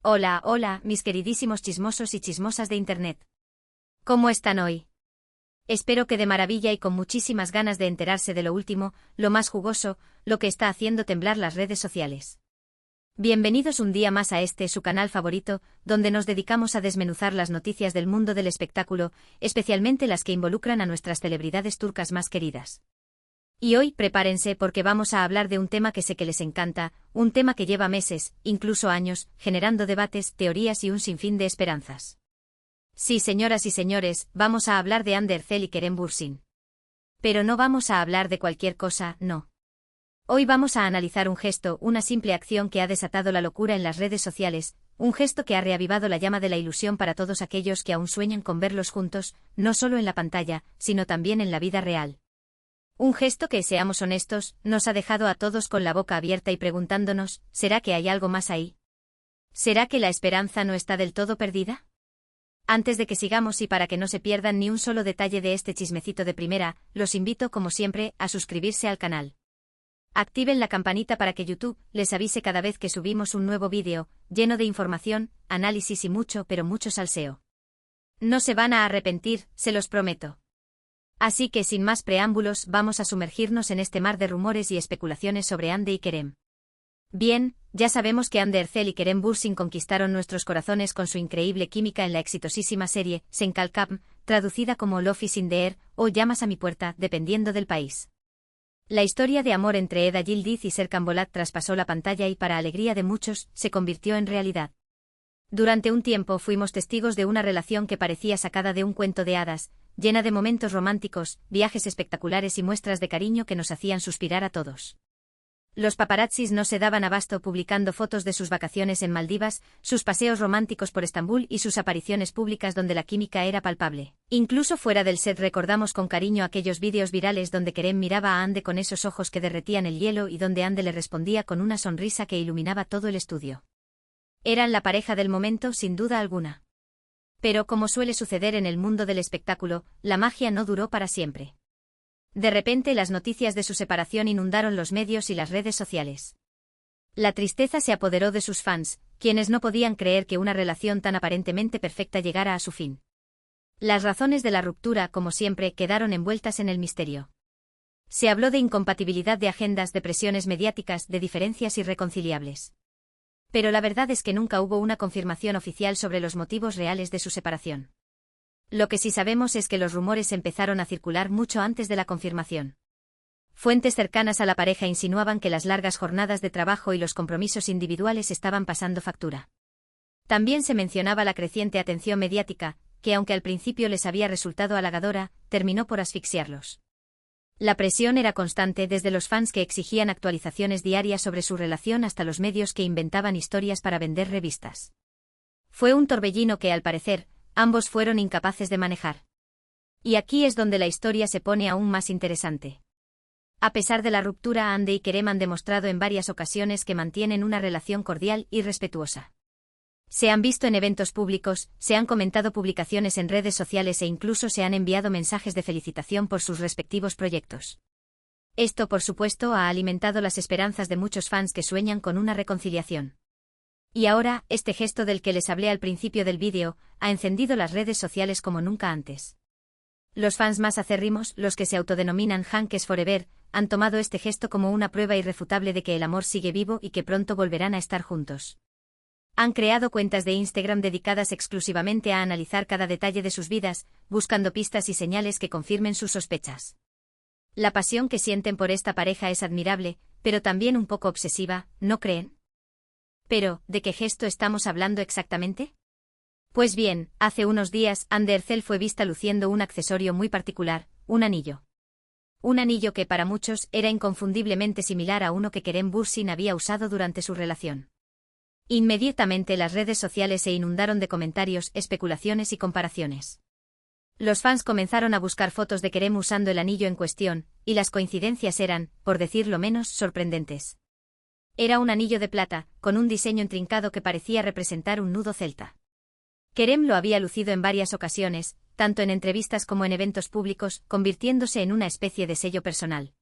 Hola, hola, mis queridísimos chismosos y chismosas de Internet. ¿Cómo están hoy? Espero que de maravilla y con muchísimas ganas de enterarse de lo último, lo más jugoso, lo que está haciendo temblar las redes sociales. Bienvenidos un día más a su canal favorito, donde nos dedicamos a desmenuzar las noticias del mundo del espectáculo, especialmente las que involucran a nuestras celebridades turcas más queridas. Y hoy prepárense porque vamos a hablar de un tema que sé que les encanta, un tema que lleva meses, incluso años, generando debates, teorías y un sinfín de esperanzas. Sí, señoras y señores, vamos a hablar de Hande Erçel y Kerem Bürsin. Pero no vamos a hablar de cualquier cosa, no. Hoy vamos a analizar un gesto, una simple acción que ha desatado la locura en las redes sociales, un gesto que ha reavivado la llama de la ilusión para todos aquellos que aún sueñan con verlos juntos, no solo en la pantalla, sino también en la vida real. Un gesto que, seamos honestos, nos ha dejado a todos con la boca abierta y preguntándonos, ¿será que hay algo más ahí? ¿Será que la esperanza no está del todo perdida? Antes de que sigamos y para que no se pierdan ni un solo detalle de este chismecito de primera, los invito, como siempre, a suscribirse al canal. Activen la campanita para que YouTube les avise cada vez que subimos un nuevo vídeo, lleno de información, análisis y mucho, pero mucho salseo. No se van a arrepentir, se los prometo. Así que sin más preámbulos vamos a sumergirnos en este mar de rumores y especulaciones sobre Hande y Kerem. Bien, ya sabemos que Hande Erçel y Kerem Bürsin conquistaron nuestros corazones con su increíble química en la exitosísima serie Sen Kalkam, traducida como Love is in the Air o Llamas a mi puerta, dependiendo del país. La historia de amor entre Eda Yildiz y Serkan Bolat traspasó la pantalla y, para alegría de muchos, se convirtió en realidad. Durante un tiempo fuimos testigos de una relación que parecía sacada de un cuento de hadas, llena de momentos románticos, viajes espectaculares y muestras de cariño que nos hacían suspirar a todos. Los paparazzis no se daban abasto publicando fotos de sus vacaciones en Maldivas, sus paseos románticos por Estambul y sus apariciones públicas donde la química era palpable. Incluso fuera del set recordamos con cariño aquellos vídeos virales donde Kerem miraba a Hande con esos ojos que derretían el hielo y donde Hande le respondía con una sonrisa que iluminaba todo el estudio. Eran la pareja del momento, sin duda alguna. Pero, como suele suceder en el mundo del espectáculo, la magia no duró para siempre. De repente las noticias de su separación inundaron los medios y las redes sociales. La tristeza se apoderó de sus fans, quienes no podían creer que una relación tan aparentemente perfecta llegara a su fin. Las razones de la ruptura, como siempre, quedaron envueltas en el misterio. Se habló de incompatibilidad de agendas, de presiones mediáticas, de diferencias irreconciliables. Pero la verdad es que nunca hubo una confirmación oficial sobre los motivos reales de su separación. Lo que sí sabemos es que los rumores empezaron a circular mucho antes de la confirmación. Fuentes cercanas a la pareja insinuaban que las largas jornadas de trabajo y los compromisos individuales estaban pasando factura. También se mencionaba la creciente atención mediática, que aunque al principio les había resultado halagadora, terminó por asfixiarlos. La presión era constante, desde los fans que exigían actualizaciones diarias sobre su relación hasta los medios que inventaban historias para vender revistas. Fue un torbellino que, al parecer, ambos fueron incapaces de manejar. Y aquí es donde la historia se pone aún más interesante. A pesar de la ruptura, Hande y Kerem han demostrado en varias ocasiones que mantienen una relación cordial y respetuosa. Se han visto en eventos públicos, se han comentado publicaciones en redes sociales e incluso se han enviado mensajes de felicitación por sus respectivos proyectos. Esto, por supuesto, ha alimentado las esperanzas de muchos fans que sueñan con una reconciliación. Y ahora, este gesto del que les hablé al principio del vídeo, ha encendido las redes sociales como nunca antes. Los fans más acérrimos, los que se autodenominan Hankes Forever, han tomado este gesto como una prueba irrefutable de que el amor sigue vivo y que pronto volverán a estar juntos. Han creado cuentas de Instagram dedicadas exclusivamente a analizar cada detalle de sus vidas, buscando pistas y señales que confirmen sus sospechas. La pasión que sienten por esta pareja es admirable, pero también un poco obsesiva, ¿no creen? Pero, ¿de qué gesto estamos hablando exactamente? Pues bien, hace unos días, Hande Erçel fue vista luciendo un accesorio muy particular, un anillo. Un anillo que para muchos era inconfundiblemente similar a uno que Kerem Bürsin había usado durante su relación. Inmediatamente las redes sociales se inundaron de comentarios, especulaciones y comparaciones. Los fans comenzaron a buscar fotos de Kerem usando el anillo en cuestión, y las coincidencias eran, por decirlo menos, sorprendentes. Era un anillo de plata, con un diseño intrincado que parecía representar un nudo celta. Kerem lo había lucido en varias ocasiones, tanto en entrevistas como en eventos públicos, convirtiéndose en una especie de sello personal.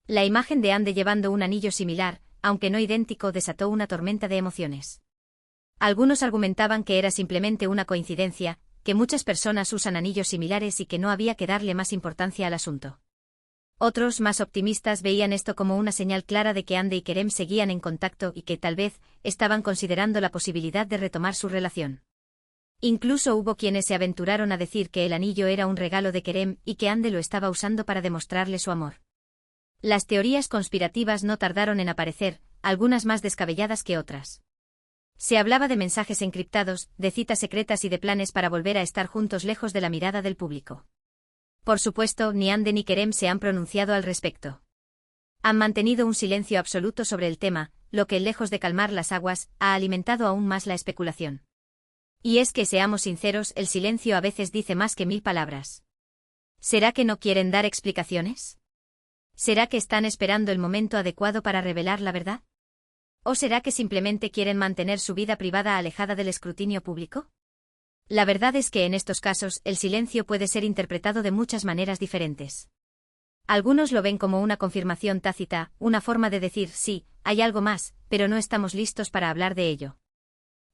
La imagen de Hande llevando un anillo similar, aunque no idéntico, desató una tormenta de emociones. Algunos argumentaban que era simplemente una coincidencia, que muchas personas usan anillos similares y que no había que darle más importancia al asunto. Otros, más optimistas, veían esto como una señal clara de que Andy y Kerem seguían en contacto y que, tal vez, estaban considerando la posibilidad de retomar su relación. Incluso hubo quienes se aventuraron a decir que el anillo era un regalo de Kerem y que Andy lo estaba usando para demostrarle su amor. Las teorías conspirativas no tardaron en aparecer, algunas más descabelladas que otras. Se hablaba de mensajes encriptados, de citas secretas y de planes para volver a estar juntos lejos de la mirada del público. Por supuesto, ni Andy ni Kerem se han pronunciado al respecto. Han mantenido un silencio absoluto sobre el tema, lo que, lejos de calmar las aguas, ha alimentado aún más la especulación. Y es que, seamos sinceros, el silencio a veces dice más que 1000 palabras. ¿Será que no quieren dar explicaciones? ¿Será que están esperando el momento adecuado para revelar la verdad? ¿O será que simplemente quieren mantener su vida privada alejada del escrutinio público? La verdad es que en estos casos el silencio puede ser interpretado de muchas maneras diferentes. Algunos lo ven como una confirmación tácita, una forma de decir sí, hay algo más, pero no estamos listos para hablar de ello.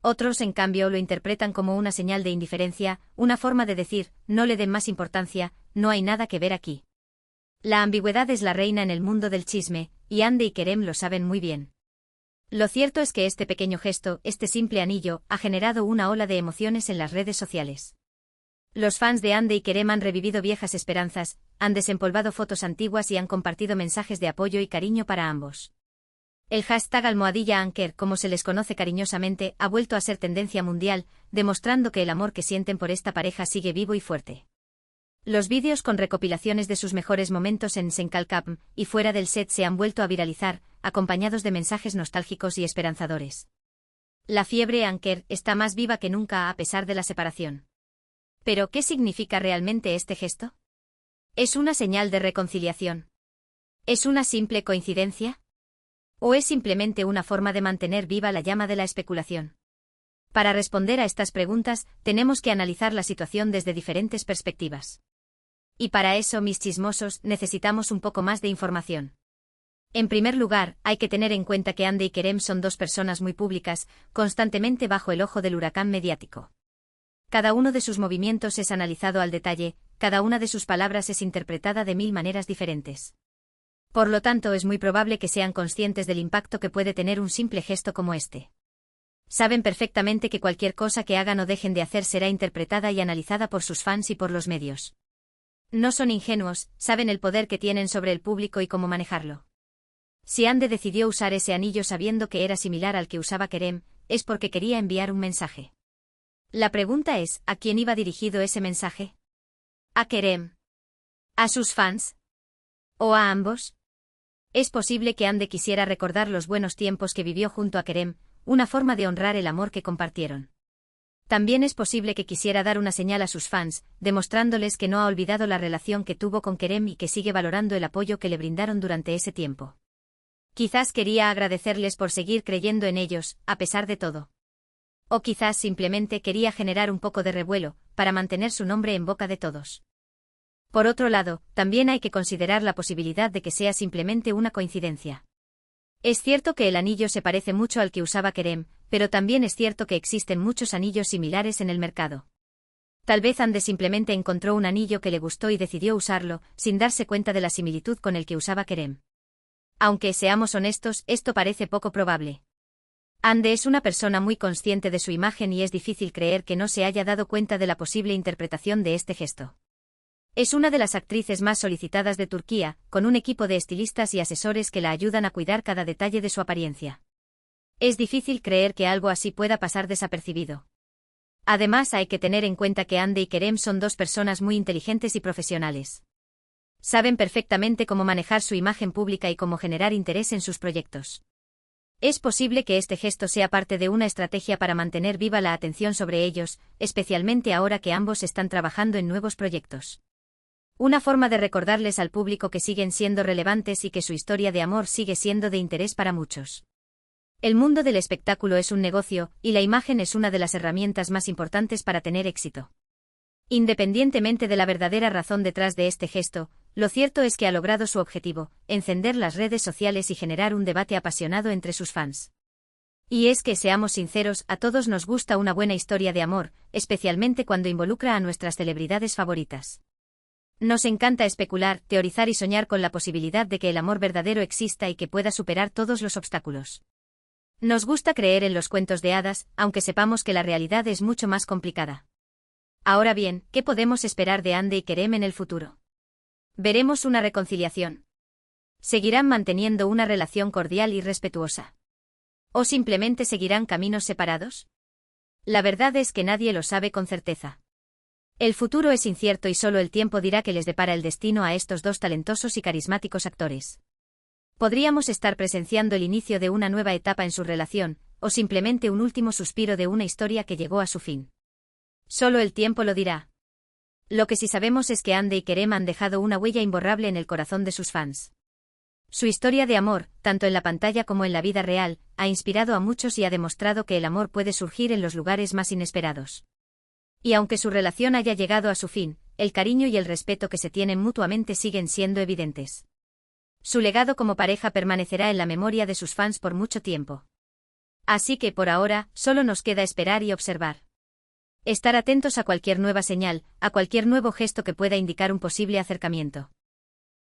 Otros, en cambio, lo interpretan como una señal de indiferencia, una forma de decir, no le den más importancia, no hay nada que ver aquí. La ambigüedad es la reina en el mundo del chisme, y Andy y Kerem lo saben muy bien. Lo cierto es que este pequeño gesto, este simple anillo, ha generado una ola de emociones en las redes sociales. Los fans de Andy y Kerem han revivido viejas esperanzas, han desempolvado fotos antiguas y han compartido mensajes de apoyo y cariño para ambos. El hashtag #Anker, como se les conoce cariñosamente, ha vuelto a ser tendencia mundial, demostrando que el amor que sienten por esta pareja sigue vivo y fuerte. Los vídeos con recopilaciones de sus mejores momentos en Senkalkapm y fuera del set se han vuelto a viralizar, acompañados de mensajes nostálgicos y esperanzadores. La fiebre Anker está más viva que nunca a pesar de la separación. ¿Pero qué significa realmente este gesto? ¿Es una señal de reconciliación? ¿Es una simple coincidencia? ¿O es simplemente una forma de mantener viva la llama de la especulación? Para responder a estas preguntas, tenemos que analizar la situación desde diferentes perspectivas. Y para eso, mis chismosos, necesitamos un poco más de información. En primer lugar, hay que tener en cuenta que Andy y Kerem son dos personas muy públicas, constantemente bajo el ojo del huracán mediático. Cada uno de sus movimientos es analizado al detalle, cada una de sus palabras es interpretada de 1000 maneras diferentes. Por lo tanto, es muy probable que sean conscientes del impacto que puede tener un simple gesto como este. Saben perfectamente que cualquier cosa que hagan o dejen de hacer será interpretada y analizada por sus fans y por los medios. No son ingenuos, saben el poder que tienen sobre el público y cómo manejarlo. Si Andy decidió usar ese anillo sabiendo que era similar al que usaba Kerem, es porque quería enviar un mensaje. La pregunta es, ¿a quién iba dirigido ese mensaje? ¿A Kerem? ¿A sus fans? ¿O a ambos? Es posible que Andy quisiera recordar los buenos tiempos que vivió junto a Kerem, una forma de honrar el amor que compartieron. También es posible que quisiera dar una señal a sus fans, demostrándoles que no ha olvidado la relación que tuvo con Kerem y que sigue valorando el apoyo que le brindaron durante ese tiempo. Quizás quería agradecerles por seguir creyendo en ellos, a pesar de todo. O quizás simplemente quería generar un poco de revuelo, para mantener su nombre en boca de todos. Por otro lado, también hay que considerar la posibilidad de que sea simplemente una coincidencia. Es cierto que el anillo se parece mucho al que usaba Kerem, pero también es cierto que existen muchos anillos similares en el mercado. Tal vez Andy simplemente encontró un anillo que le gustó y decidió usarlo, sin darse cuenta de la similitud con el que usaba Kerem. Aunque, seamos honestos, esto parece poco probable. Andy es una persona muy consciente de su imagen y es difícil creer que no se haya dado cuenta de la posible interpretación de este gesto. Es una de las actrices más solicitadas de Turquía, con un equipo de estilistas y asesores que la ayudan a cuidar cada detalle de su apariencia. Es difícil creer que algo así pueda pasar desapercibido. Además, hay que tener en cuenta que Andy y Kerem son dos personas muy inteligentes y profesionales. Saben perfectamente cómo manejar su imagen pública y cómo generar interés en sus proyectos. Es posible que este gesto sea parte de una estrategia para mantener viva la atención sobre ellos, especialmente ahora que ambos están trabajando en nuevos proyectos. Una forma de recordarles al público que siguen siendo relevantes y que su historia de amor sigue siendo de interés para muchos. El mundo del espectáculo es un negocio, y la imagen es una de las herramientas más importantes para tener éxito. Independientemente de la verdadera razón detrás de este gesto, lo cierto es que ha logrado su objetivo, encender las redes sociales y generar un debate apasionado entre sus fans. Y es que, seamos sinceros, a todos nos gusta una buena historia de amor, especialmente cuando involucra a nuestras celebridades favoritas. Nos encanta especular, teorizar y soñar con la posibilidad de que el amor verdadero exista y que pueda superar todos los obstáculos. Nos gusta creer en los cuentos de hadas, aunque sepamos que la realidad es mucho más complicada. Ahora bien, ¿qué podemos esperar de Ande y Kerem en el futuro? ¿Veremos una reconciliación? ¿Seguirán manteniendo una relación cordial y respetuosa? ¿O simplemente seguirán caminos separados? La verdad es que nadie lo sabe con certeza. El futuro es incierto y solo el tiempo dirá qué les depara el destino a estos dos talentosos y carismáticos actores. Podríamos estar presenciando el inicio de una nueva etapa en su relación, o simplemente un último suspiro de una historia que llegó a su fin. Solo el tiempo lo dirá. Lo que sí sabemos es que Ande y Kerem han dejado una huella imborrable en el corazón de sus fans. Su historia de amor, tanto en la pantalla como en la vida real, ha inspirado a muchos y ha demostrado que el amor puede surgir en los lugares más inesperados. Y aunque su relación haya llegado a su fin, el cariño y el respeto que se tienen mutuamente siguen siendo evidentes. Su legado como pareja permanecerá en la memoria de sus fans por mucho tiempo. Así que por ahora, solo nos queda esperar y observar. Estar atentos a cualquier nueva señal, a cualquier nuevo gesto que pueda indicar un posible acercamiento.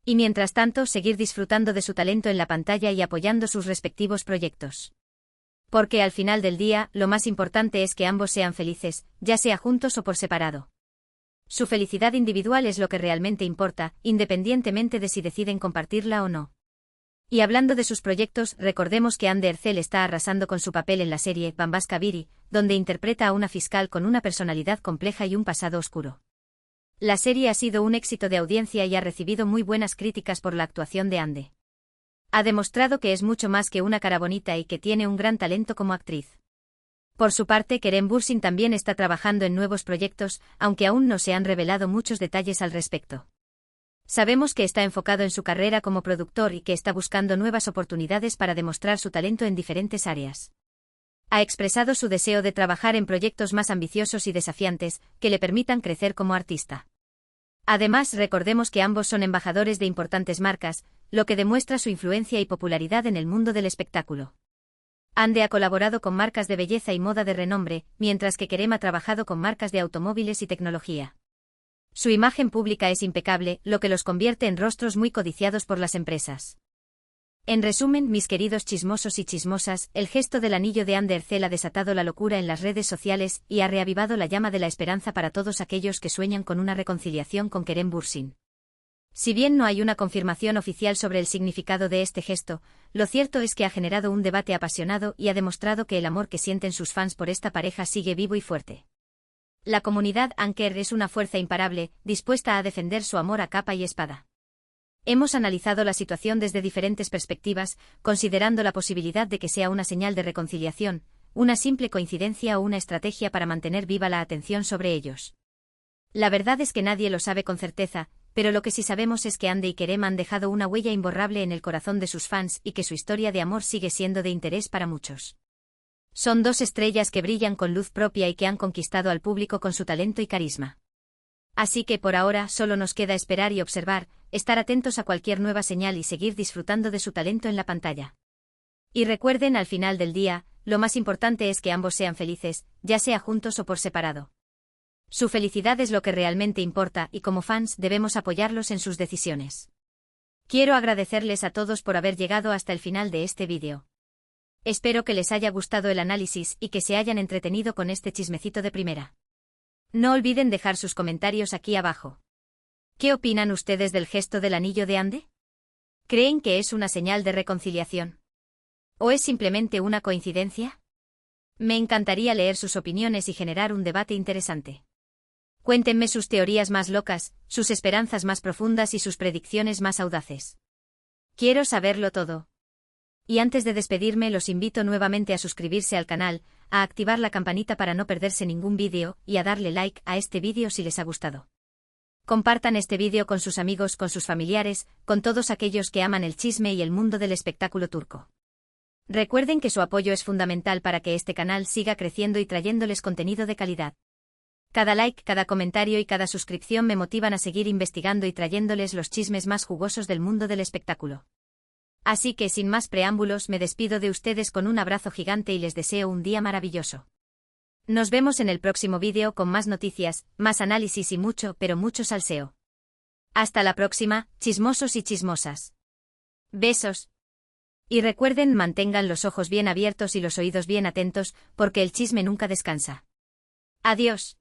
Y mientras tanto, seguir disfrutando de su talento en la pantalla y apoyando sus respectivos proyectos. Porque al final del día, lo más importante es que ambos sean felices, ya sea juntos o por separado. Su felicidad individual es lo que realmente importa, independientemente de si deciden compartirla o no. Y hablando de sus proyectos, recordemos que Hande Erçel está arrasando con su papel en la serie Bambaşka Biri, donde interpreta a una fiscal con una personalidad compleja y un pasado oscuro. La serie ha sido un éxito de audiencia y ha recibido muy buenas críticas por la actuación de Hande. Ha demostrado que es mucho más que una cara bonita y que tiene un gran talento como actriz. Por su parte, Kerem Bürsin también está trabajando en nuevos proyectos, aunque aún no se han revelado muchos detalles al respecto. Sabemos que está enfocado en su carrera como productor y que está buscando nuevas oportunidades para demostrar su talento en diferentes áreas. Ha expresado su deseo de trabajar en proyectos más ambiciosos y desafiantes, que le permitan crecer como artista. Además, recordemos que ambos son embajadores de importantes marcas, lo que demuestra su influencia y popularidad en el mundo del espectáculo. Hande ha colaborado con marcas de belleza y moda de renombre, mientras que Kerem ha trabajado con marcas de automóviles y tecnología. Su imagen pública es impecable, lo que los convierte en rostros muy codiciados por las empresas. En resumen, mis queridos chismosos y chismosas, el gesto del anillo de Hande Erçel ha desatado la locura en las redes sociales y ha reavivado la llama de la esperanza para todos aquellos que sueñan con una reconciliación con Kerem Bürsin. Si bien no hay una confirmación oficial sobre el significado de este gesto, lo cierto es que ha generado un debate apasionado y ha demostrado que el amor que sienten sus fans por esta pareja sigue vivo y fuerte. La comunidad Anker es una fuerza imparable, dispuesta a defender su amor a capa y espada. Hemos analizado la situación desde diferentes perspectivas, considerando la posibilidad de que sea una señal de reconciliación, una simple coincidencia o una estrategia para mantener viva la atención sobre ellos. La verdad es que nadie lo sabe con certeza, pero lo que sí sabemos es que Hande y Kerem han dejado una huella imborrable en el corazón de sus fans y que su historia de amor sigue siendo de interés para muchos. Son dos estrellas que brillan con luz propia y que han conquistado al público con su talento y carisma. Así que por ahora solo nos queda esperar y observar, estar atentos a cualquier nueva señal y seguir disfrutando de su talento en la pantalla. Y recuerden, al final del día, lo más importante es que ambos sean felices, ya sea juntos o por separado. Su felicidad es lo que realmente importa y como fans debemos apoyarlos en sus decisiones. Quiero agradecerles a todos por haber llegado hasta el final de este vídeo. Espero que les haya gustado el análisis y que se hayan entretenido con este chismecito de primera. No olviden dejar sus comentarios aquí abajo. ¿Qué opinan ustedes del gesto del anillo de Hande? ¿Creen que es una señal de reconciliación? ¿O es simplemente una coincidencia? Me encantaría leer sus opiniones y generar un debate interesante. Cuéntenme sus teorías más locas, sus esperanzas más profundas y sus predicciones más audaces. Quiero saberlo todo. Y antes de despedirme, los invito nuevamente a suscribirse al canal, a activar la campanita para no perderse ningún vídeo y a darle like a este vídeo si les ha gustado. Compartan este vídeo con sus amigos, con sus familiares, con todos aquellos que aman el chisme y el mundo del espectáculo turco. Recuerden que su apoyo es fundamental para que este canal siga creciendo y trayéndoles contenido de calidad. Cada like, cada comentario y cada suscripción me motivan a seguir investigando y trayéndoles los chismes más jugosos del mundo del espectáculo. Así que sin más preámbulos me despido de ustedes con un abrazo gigante y les deseo un día maravilloso. Nos vemos en el próximo vídeo con más noticias, más análisis y mucho, pero mucho salseo. Hasta la próxima, chismosos y chismosas. Besos. Y recuerden, mantengan los ojos bien abiertos y los oídos bien atentos, porque el chisme nunca descansa. Adiós.